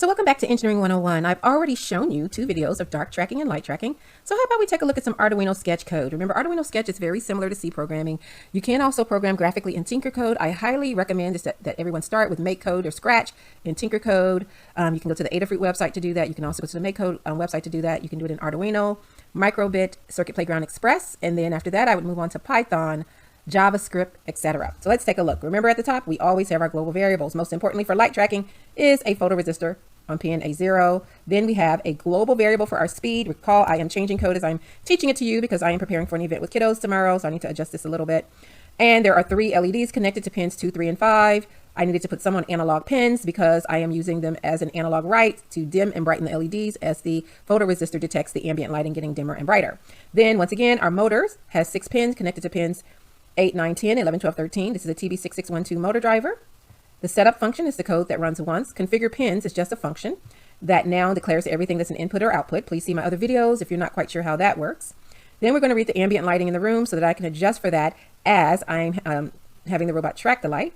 So welcome back to Engineering 101. I've already shown you 2 videos of dark tracking and light tracking. So how about we take a look at some Arduino Sketch code? Remember, Arduino Sketch is very similar to C programming. You can also program graphically in Tinker code. I highly recommend that everyone start with Make Code or Scratch in Tinker code. You can go to the Adafruit website to do that. You can also go to the Make Code website to do that. You can do it in Arduino, Microbit, Circuit Playground Express, and then after that I would move on to Python, JavaScript, etc. So let's take a look. Remember, at the top we always have our global variables. Most importantly for light tracking is a photoresistor on pin A0. Then we have a global variable for our speed. Recall, I am changing code as I'm teaching it to you because I am preparing for an event with kiddos tomorrow, so I need to adjust this a little bit. And there are 3 LEDs connected to pins 2, 3, and 5. I needed to put some on analog pins because I am using them as an analog light to dim and brighten the LEDs as the photoresistor detects the ambient lighting getting dimmer and brighter. Then once again, our motors has 6 pins connected to pins 8, 9, 10, 11, 12, 13. This is a TB6612 motor driver. The setup function is the code that runs once. Configure pins is just a function that now declares everything that's an input or output. Please see my other videos if you're not quite sure how that works. Then we're going to read the ambient lighting in the room so that I can adjust for that as I'm having the robot track the light.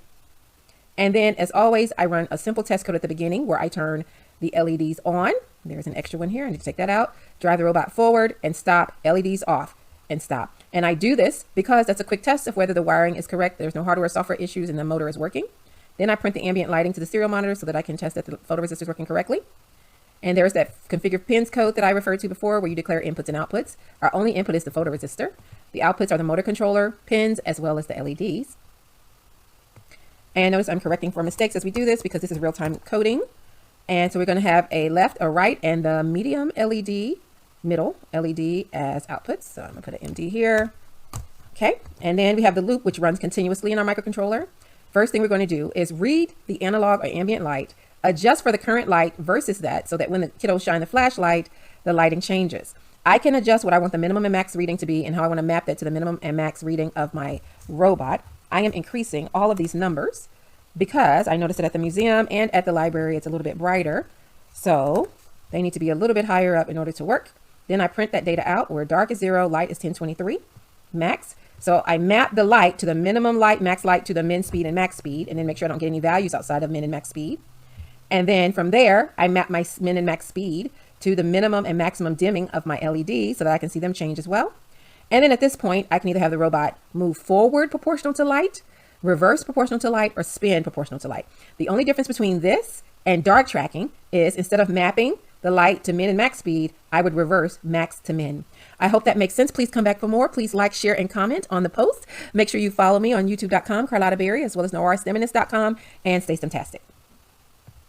And then, as always, I run a simple test code at the beginning where I turn the LEDs on. There's an extra one here. I need to take that out. Drive the robot forward and stop. LEDs off and stop. And I do this because that's a quick test of whether the wiring is correct. There's no hardware or software issues and the motor is working. Then I print the ambient lighting to the serial monitor so that I can test that the photoresistor is working correctly. And there's that configure pins code that I referred to before where you declare inputs and outputs. Our only input is the photoresistor. The outputs are the motor controller pins as well as the LEDs. And notice I'm correcting for mistakes as we do this because this is real-time coding. And so we're going to have a left, a right, and the medium LED, middle LED as outputs. So I'm going to put an MD here. Okay. And then we have the loop, which runs continuously in our microcontroller. First thing we're going to do is read the analog or ambient light, adjust for the current light versus that so that when the kiddos shine the flashlight, the lighting changes. I can adjust what I want the minimum and max reading to be and how I want to map that to the minimum and max reading of my robot. I am increasing all of these numbers because I noticed that at the museum and at the library it's a little bit brighter. So they need to be a little bit higher up in order to work. Then I print that data out where dark is 0, light is 1023, max. So I map the light to the minimum light, max light to the min speed and max speed, and then make sure I don't get any values outside of min and max speed. And then from there, I map my min and max speed to the minimum and maximum dimming of my LED so that I can see them change as well. And then at this point, I can either have the robot move forward proportional to light, reverse proportional to light, or spin proportional to light. The only difference between this and dark tracking is instead of mapping the light to min and max speed, I would reverse max to min. I hope that makes sense. Please come back for more. Please like, share, and comment on the post. Make sure you follow me on youtube.com, Carlotta Berry, as well as norsdemonist.com, and stay STEMtastic.